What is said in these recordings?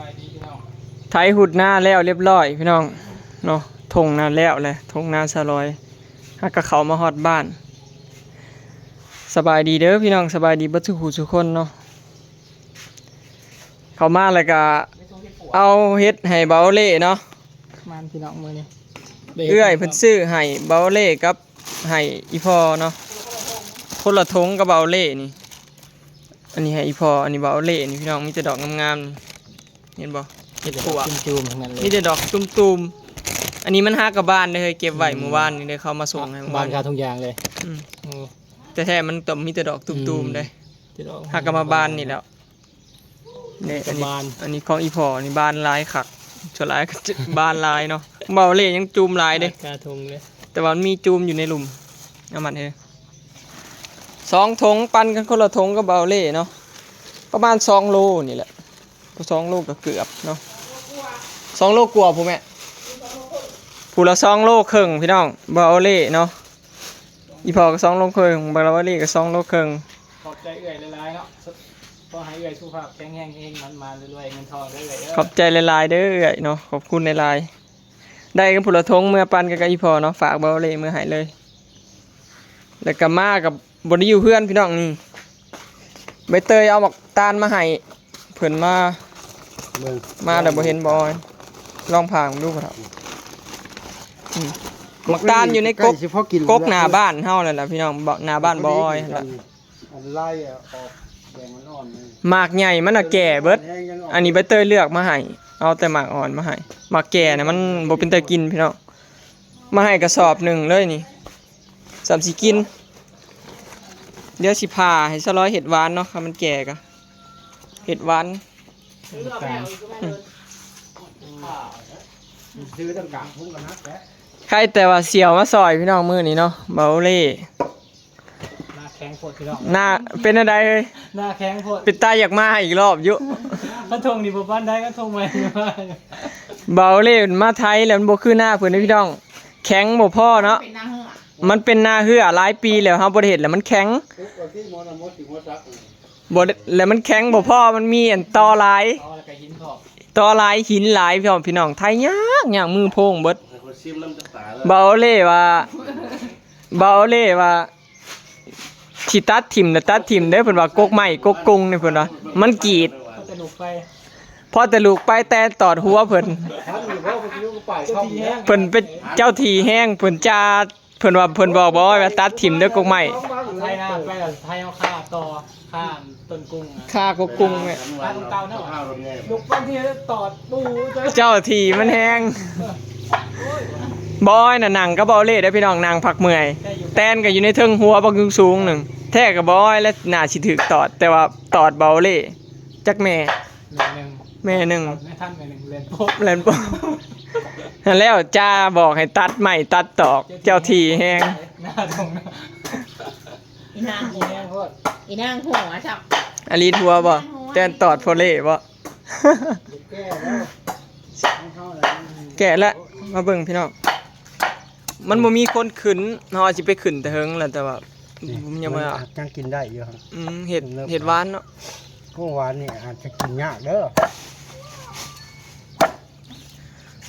ายดีพี่น้องไถหุดหน้าแล้วเรียบร้อยพี่น้องเนาะทงนาแล้วเลยทงนาสลอยฮักกะเขามาฮอดบ้านสบายดีเด้อพี่น้องสบายดีเบิดทุกผู้ทุกคนเนาะเขามาแล้วก็เอาเฮ็ดให้เบาเล่เนาะมันพี่น้องมื้อนี้เอื้อยเพิ่นซื้อให้เบาเล่กับให้อีพ่อเนาะคนละทงกับเบาเล่นี่อันนี้ให้อีพ่ออันนี้เบาเล่นี่พี่น้องมีแต่ดอกงามๆเห็นบ่เฮ็ดปวก จุ่มๆทั้งนั้นเลยมีแต่ดอกตุ้มๆอันนี้มันหากลับบ้านเลยเก็บไว้เมื่อวานนี่เลยเขามาส่งให้เมื่อาน บ้าคาทุ่งยางเลยแต่แท้มันก็มีแต่ดอกตุ้มๆเลยหากลับมาบ้านนี่แล้วนี่อันนี้ของอีพ่อนี่บ้านลายคักส่วนหลายก็บ้านลายเนาะเบาเล่ยังจูมลายเด้กาทุ่งเลยแต่ว่ามันมีจูมอยู่ในหลุมเอามันเด้2 ถุงปันกันคนละถุงกับเบาเล่เนาะประมาณ2 โลนี่แหละ2 โลก็เกือบเนาะ2 โลกว่าพ่อแม่ผู้ละ2 โลครึ่งพี่น้องเบาเล่เนาะอีพ่อก็2 โลครึ่งเบาเล่ก็2 โลครึ่งขอบใจเอื่อยหลายๆเนาะพอให้เอื่อยสุขภาพแข็งแรงเองมันมาเรื่อยๆเงินทองเรื่อยๆขอบใจหลายๆเด้อเนาะขอบคุณหลายๆได้กันผู้ละทงเมื่อปันกับอีพ่อเนาะฝากเบาเล่เมื่อหายเลยแล้วก็มากับบนที่อยู่เพื่อนพี่น้องนี่ใบเตยเอาหมกตาลมาให้เพิ่นมาแต่บ่เห็นบอยลองผ่างดูครับหมกตาลอยู่ในกกหน้าบ้านเฮานั่นแหละพี่น้องหน้าบ้านบอยนั่นแหละไล่ออกแดงมันอ่อนหมากใหญ่มันน่ะแก่เบิดอันนี้ใบเตยเลือกมาให้เอาแต่หมากอ่อนมาให้หมากแก่น่ะมันบ่เป็นตากินพี่น้องมาให้กระสอบหนึ่งเลยนี่3 4 กินเดี๋ยวสิพาให้สลอยเห็ดหวานเนาะค่ะมันแก่กะเห็ดหวานซื้อตั้งกลางทุ่งกันนะใครแต่ว่าเสี่ยวมาซอยพี่น้องมือนี้เนาะเบาเล่หน้าแข็งโพดพี่น้องหน้าเป็นอะไรเอ้ยหน้าแข็งโพดเป็นตาอยากมาอีกรอบยุกระทงนี่บ่บ้านได้กระทงใหม่มาเบาเล่มาไทยแล้วมันบ่คือหน้าเพิ่นพี่น้องแข็งบ่พอเนาะมันเป็นหน้าเหือหลายปีแล้วเฮาบ่ได้เฮ็ดแล้วมันแข็งบ่แล้วมันแข็งบ่พอมันมีอันตอหลายตอหลายหินหลายพี่น้องไทยยากมือโพงเบิดเบาเล่ว่าสิตัดถิ่มน่ะตัดถิ่มเด้อเพิ่นว่ากกไม้กกกุงนี่เพิ่นว่ามันกรีดพอแต่ลูกไปแต่ตอดหัวเพิ่นเป็นเจ้าที่แห้งเพิ่นจาเพิ่นว่าเพิ่นบอกว่าตัดถิ่มเด้อกกไม้ไทยนะไปไทยเอาค่าต่อค่าต้นกุ้งค่ากกกุ้งเนี่ยค่าต้นเต่าเนาะลูกปั้นที่ตอดปูเจ้าที่มันแห้งบอยน่ะนั่งก็เบาเล่ได้พี่น้องนั่งพักเมื่อยแตนก็อยู่ในเทิงหัวบักสูงหนึ่งแท้กับบอยและน่าสิถึกตอดแต่ว่าตอดเบาเล่จักแม่หนึ่งแม่ท่านแม่หนึ่งเล่นโป๊ะแล้วจ้าบอกให้ตัดใหม่ตัดตอกเจ้าทีแห้งหน้าตรงอีนางหัวจับอลีทัวบ่แตนตอดโพเล่บ่แก่แล้วมาเบิ่งพี่น้องมันบ่มีคนขึ้นเฮาสิไปขึ้นแต่เฮิงแหละแต่ว่าผมยังบ่ยังกินได้อยู่ครับเห็ดหวานเนาะของหวานนี่อาจจะกินยากเด้อ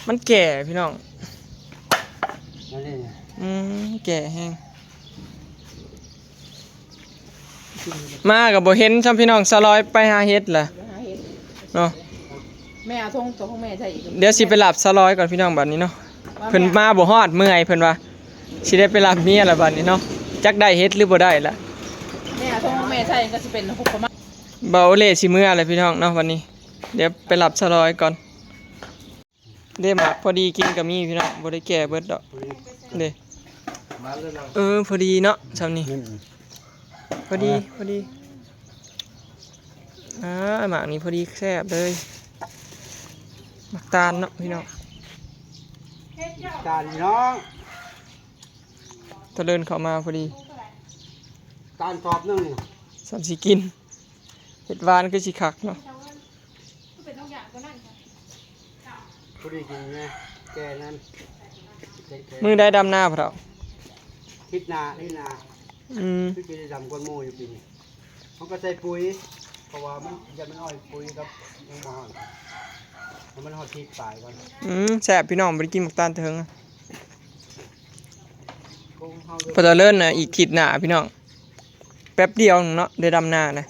มันแก่พี่น้องนี่แก่แห้งมากับบ่เห็นซ้ำพี่น้องสลอยไปหาเห็ดล่ะเนาะแม่เอาทงตัวของแม่ใส่อีกเดี๋ยวสิไปหลับสลอยก่อนพี่น้องบัดนี้เนาะเพิ่นมาบ่ฮอดเมื่อยเพิ่นว่าสิได้ไปหลับเมียละบัดนี้เนาะจักได้เฮ็ดหรือบ่ได้ล่ะแม่เอาทงของแม่ใส่ก็สิเป็นหุบประมาณเบาเล่สิเมื่ออะไรพี่น้องเนาะวันนี้เดี๋ยวไปหลับสลอยก่อนเด้มาพอดีกินกับมีพี่น้องบ่ได้แก่เบิดดอกเด้พอดีเนาะซำนี้พอดีหมากนี้พอดีแซ่บเลยหมักตาลเนาะพี่น้องตาลน้องตะเดินเข้ามาพอดีตาลตอบนึง3 4 กินเห็ดหวานคือสิคักเนาะพอดีกินไงแกนั้นมือได้ดำหน้าพะเฒ่าทิศนาคือจะดำก้นโมอยู่ปีนี้เขาก็ใส่ปุ๋ย เพราะว่ามันจะมันอ้อยคุยกับยังบ่ฮอดแล้วมันฮอดที่ปลายก่อน แซ่บพี่น้องบ่ได้กินหมกตาลเถิง คงเฮา พอจะเลิ่นน่ะอีกทิศหน้าพี่น้องแป๊บเดียวเนาะได้ดำนานะ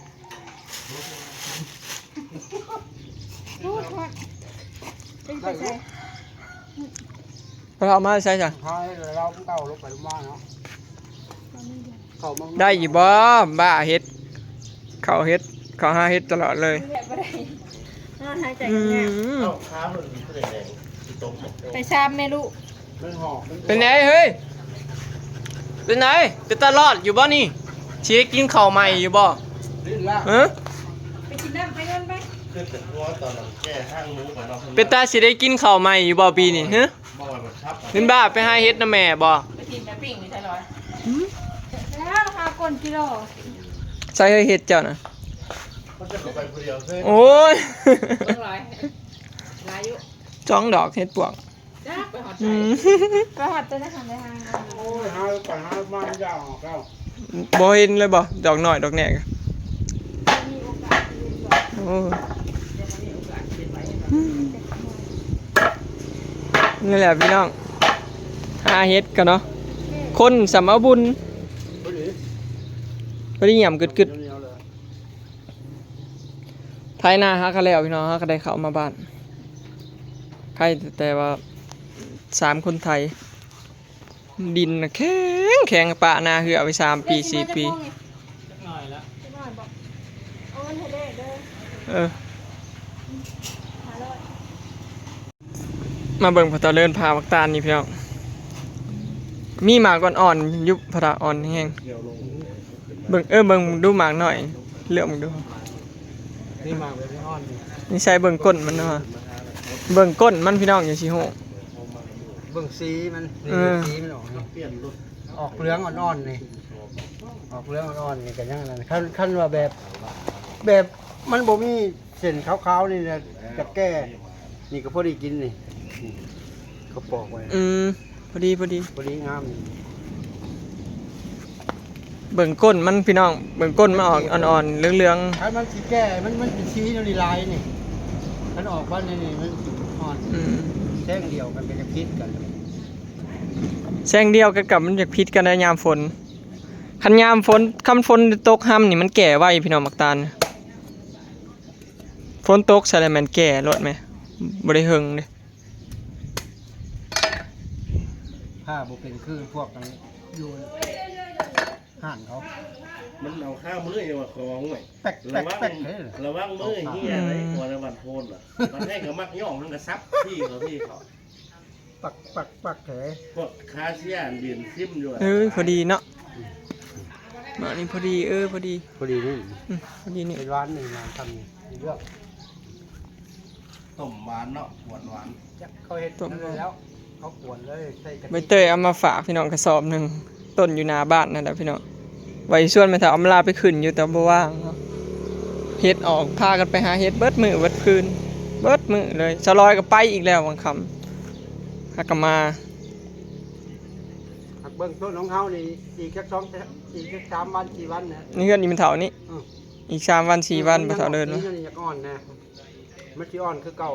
พอเอามาใส่จ้ะ ให้เราเก่าลงไปลงมาเนาะเข้ามา ได้อยู่บ่บ้าเฮ็ดเขาเฮ็ดเขาหาเฮ็ดตลอดเลย นอนหายใจ อื แง่ ม ค้ามันผู้ใดแดงที่ตกหมด ไปชามแม่ลูก มันหอกมัน เป็นไงเฮ้ยเป็นไงเป็นตลอดอยู่บ่นี่สิได้กินข้าวใหม่อยู่บ่ ลิ้นละ ฮะ ไปกินน้ำไปเงินไป คือแต่ตัวตอนนั้นแก้ห้างหมูไปเนาะ เป็นตาสิได้กินข้าวใหม่อยู่บ่ปีนี้ฮะ บ่อยแบบชับ เป็นบ้าไปหาเฮ็ดนะแม่บ่ ไปกินแม่ปิ้งนี่ใช่ร้อยแล้วราคาก้นกิโล ใส่ให้เฮ็ดเจ้าน่ะ มันจะเข้าไปคนเดียวเฮ้ย โอ้ย เบิ่งร้อยลายอยู่ จ้องดอกเฮ็ดปวก จ้าไปหอดใจ อืม ไปหอดใจนะคะในห้าง โอ้ยหาไปหามันยาวออกแล้ว บ่เห็นเลยบ่ดอกน้อยดอกแหนก มีโอกาสยืนก่อน โอ้ เดี๋ยวมันมีโอกาสเป็นไป นี่แหละพี่น้องหาเฮ็ดกันเนาะคนสำเอาบุญ พอดี บ่ได้หย่ำกึด เหนียวๆเลย ๆไถนาหากันแล้วพี่น้องหาก็ได้เข้ามาบ้านใครแต่ว่า3คนไทย ดินน่ะแข็งแข็งปะนาเหือไป3 ปี 4 ปี สักหน่อยละ จะน้อยบอกเอาเงินให้ได้เด้อ เออ หาร้อย มาเบิ่งพระตะเลินพามักตาลนี่พี่น้องมีหมากอ่อนๆยุบพระอ่อนแห้ง เกี่ยวลง เบิ่งเบิ่งดูหมากหน่อยเลือกมึงดู นี่มาไปที่อ้อนนี่ นี่ใส่เบิ่งก้นมันเนาะเบิ่งก้นมันพี่น้องอย่าสิโห เบิ่งสีมันนี่ เออ สีมันออกนี่ เปลี่ยนรถ ออกเหลืองอ่อนๆนี่ออกเหลืองอ่อนๆนี่ก็ยังนั้นคันว่าแบบมันบ่มีเส้นขาวๆนี่นะจะแก้นี่ก็พอดีกินนี่เขาปอกไว้ พอดี พอดีงามนี่ เบิ่งก้นมันพี่น้องเบิ่งก้นมันออกอ่อนๆเหลือง ถ้ามันสิแก้มันเป็นสีนี่ลายนี่มันออกบ้านนี่มันสิอ่อน ๆ แท่งเดียวกันก็จะคิดกัน แซงเดียวกันกับมันจะพิษกันในยามฝนคันยามฝนคำฝนตกห้ำนี่มันแก่ไวพี่น้องมักตาลฝนตกใส่แล้วมันแก่รถไหมบ่ได้เฮิงเด้ ผ้าบ่เป็นคือพวกกันอยู่ห่านเขา มันเอาข้าวมืออยู่ว่าของไว้ แป๊ก ระ แป๊ก วัง แป๊กเฮ้ย ระวังมือเฮียอะไรหัวในวันโพนล่ะมันให้กับมักย่องมันก็ซับที่เขา ปักปักปักเฮ้ย พวกคาเซียนดินซิมอยู่ พอดีเนาะมานี่พอดีพอดี พอดีนี่ พอดีนี่ เป็นร้านหนึ่งมาทำนี่เลือก ต้มหวานเนาะหวานหวาน เขาเห็ดนั่นเลยแล้วเขากวนเลยใส่กะ ใบ ทิ เตยเอามาฝากพี่น้องกระสอบหนึ่งต้นอยู่หน้าบ้านนั่นแหละพี่น้องไว้ส่วนไปถ้าเอามาลาไปขึ้นอยู่แต่บ่ว่างเนาะเฮ็ดออกพากันไปหาเฮ็ดเบิดมื้อเบิดคืนเบิดมื้อเลยสลอยก็ไปอีกแล้วบางคำหากนมา หักเบื้องต้นของเขานี่อีกแค่3 วัน 4 วันนะ นี่เฮือนนี่มันเท่านี้ อืม อีก3 วัน 4 วันบ่เท่าเดิน นี่ เนาะ ยังอ่อนนะมันสิอ่อนคือเก่า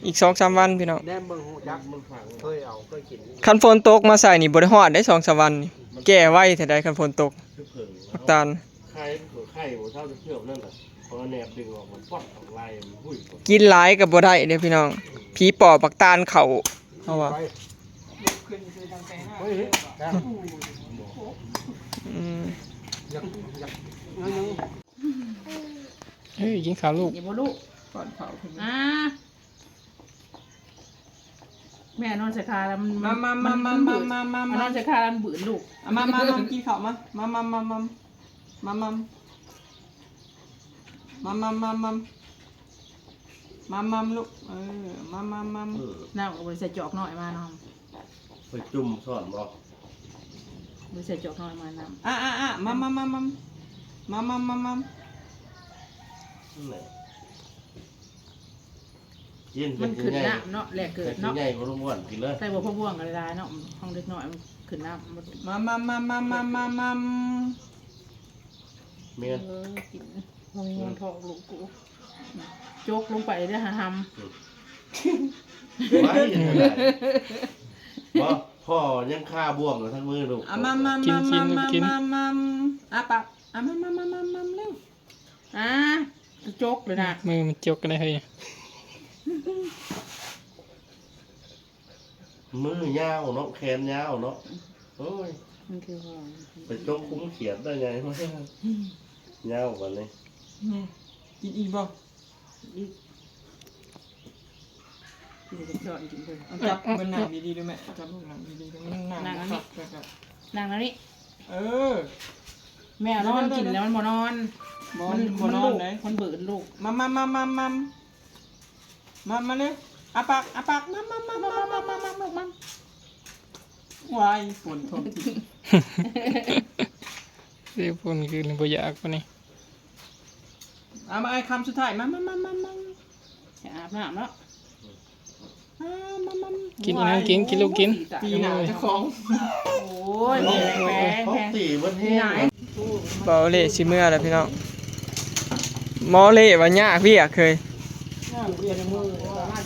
อีก 2-3 วันพี่น้อง แนมเบิ่งหูจัก มันฝัง เคยกิน คันฝนตกมาใส่นี่บ่ได้ฮอดได้2-3 วันนี่แก่ไว้เท่าใดคันฝนตก คือเผิง มักตาล ไข่ไข่หัวเท่าจะเชื่อมนั่นแหละพอแนบดึงออกมันป๊อดของลายมันหุ้ย กินหลายก็บ่ได้เด้อพี่น้องผีปอบปักตาลเข้าเฮาว่า ไป ขึ้นคือทางไปห้า เฮ้ยแก้ว อืม อยากนั่นนึง เฮ้ยกินข้าวลูก อย่าบ่ลูกก่อนเผาแม่นอนใส่คาแล้วมันนอนใส่คาแล้วมันบืนลูก มากินข้าวมาลูกมา น้ำเอาไปใส่จอกหน่อยมาน้อง ไปจุ่มสอนบอก ไปใส่จอกหน่อยมาน้ำ มา กิน มันขึ้นน้ำเนาะแหลกเกิด เนาะ เนาะ ใหญ่กว่าลุงอ้วนกินเลย ใส่บัวพะบ่วงอะไรได้เนาะห้องเล็กน้อยมันขึ้นน้ำมัน มา เมียน กินมันมีเงินทองลูกกูโจกลงไปได้หาห ไว้ยังไงบ่พ่อยังฆ่าบ่วงกับทั้งมือลูก กิน อ่ะปะอ่ะมาเร็วอ่ะโจกเลยนะ มือมันจกกันได้เฮ้ย มือยาวเนาะแขนยาวเนาะโอ้ย มันคือว่า ไปจกคุ้มเขียนได้ไงยาวกว่านี้ กินอีกบ่ อีกกินจะจอดกินเลย จับมันหนังดีๆด้วยแม่จับลูกหนังดีๆด้วยมันหนัง นั่งอันนี้ ครับ นางแล้วนี่ เออ แม่แล้วมันกินแล้วมันบ่นอน บ่ มัน บ่นอนไหน มันเบิดลูก มาเลยอาปากมามัน วายฝนทองกินเดี๋ยวฝนคือบ่อยากปะนี่เอามาไอ้คำสุดท้ายมา จะอาบน้ำแล้ว กินอีกนะกินลูกกินปีหน้าเจ้าของ โอ้ยแพง เขาตีมันแห้ง เบาเล่สิเมื่อแล้วพี่น้องหมอเล่ว่ายากพี่อะเคย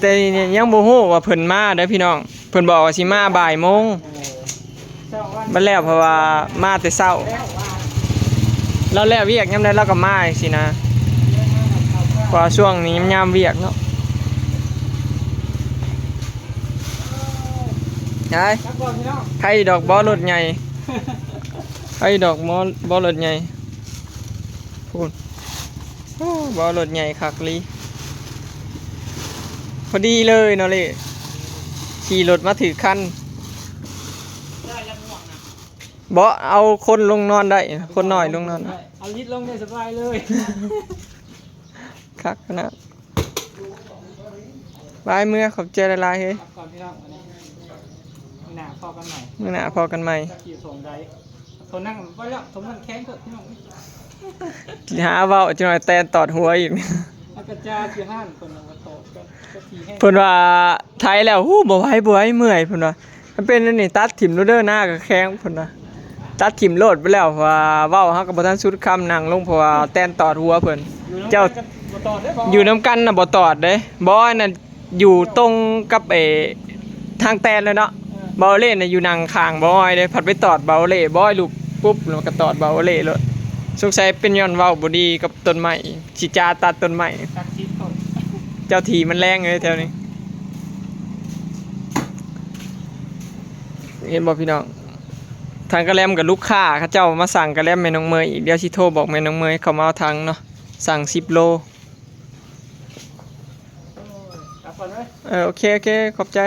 แต่เนี่ยยังบ่ฮู้ว่าเพิ่นมาเด้อพี่น้องเพิ่นบอกว่าสิมาบ่ายโมงมันแล้วเพราะว่ามาแต่เช้าแล้วเวียกยามใดเราก็มาจังซี่นะเพราะว่าช่วงนี้ยามเวียกเนาะยายใครดอกบ่รถใหญ่ใครดอกบ่รถใหญ่พูดโอ้บ่รถใหญ่คักลีพอดีเลยเนาะเลยขี่รถมาถือคันบ่เอาคนลงนอนได้คนน้อยลงนอนได้ เอาลิดลงได้สบายเลย คักขนาดบายเมื่อขอบใจหลายๆเฮ้ย ก่อนพี่น้องวันนี้หน้าพอกันใหม่ มื้อหน้าพอกันใหม่ จะขี่ส่งได้ทนนั่งไว้แล้วทนนั่งแข้งเถอะพี่น้อง สิหาเว้าจังหน่อยแตนตอดหัวอีก แล้วก็จะเกี่ยวห้านคนลงมาโตก็ทีแห้ง เพิ่นว่าไทยแล้วฮู้บ่ไหวเมื่อยเพิ่นว่ามันเป็นอันนี้ตัดถิ่มโลดเด้อหน้าก็แข็งเพิ่นว่าตัดถิ่มโลดไปแล้วเพราะว่าเว้าเฮาก็บ่ทันสุดคำนั่งลงเพราะว่าแตนตอดหัวเพิ่นเจ้า บ่ต่อได้บ่ อยู่นํกันน่ะบ่ตอดเด้บ่อันน่ะอยู่ตรงกับทางแตนเลยเนาะเบาเล่น่ะอยู่นั่งข้างบ่อ้อยเด้ผัดไปตอดเบาเล่บ่อ้อยลูกปุ๊บแล้วก็ตอดเบาเล่เลยสงสัยเป็นย้อนเว้าบ่ดีกับต้นไม้สิจาตัดต้นไม้ ตักชิดคน เจ้าทีมันแรงเลยแถวนี้เห็นบอกพี่น้องทางกระแลมกับลูกค้าเขาเจ้ามาสั่งกระแลมแม่น้องเมยอีกเดี๋ยวชิโทรบอกแม่น้องเมยเขามาเอาทางเนาะสั่ง10 โล กลับก่อนเลย โอเคขอบใจ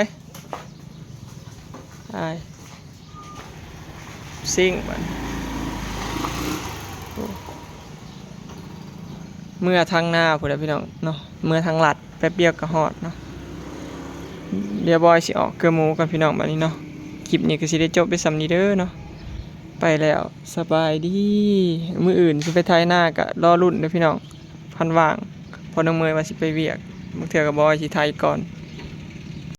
ไปซิ่งมันเมื่อทางหน้าพูดแล้วพี่น้องเนาะเมื่อทางหลัดแป๊บเดียวก็ฮอดเนาะเดี๋ยวบอยสิออกเกลือหมูกันพี่น้องบัดนี้เนาะคลิปนี้ก็สิได้จบไปสำนี้เด้อเนาะไปแล้วสบายดีมื้ออื่นสิไปไทยหน้าก็รอรุ่นเด้อพี่น้องพันว่างพอน้องเมยว่าสิไปเวียกบางเทื่อก็บอยสิไทยก่อน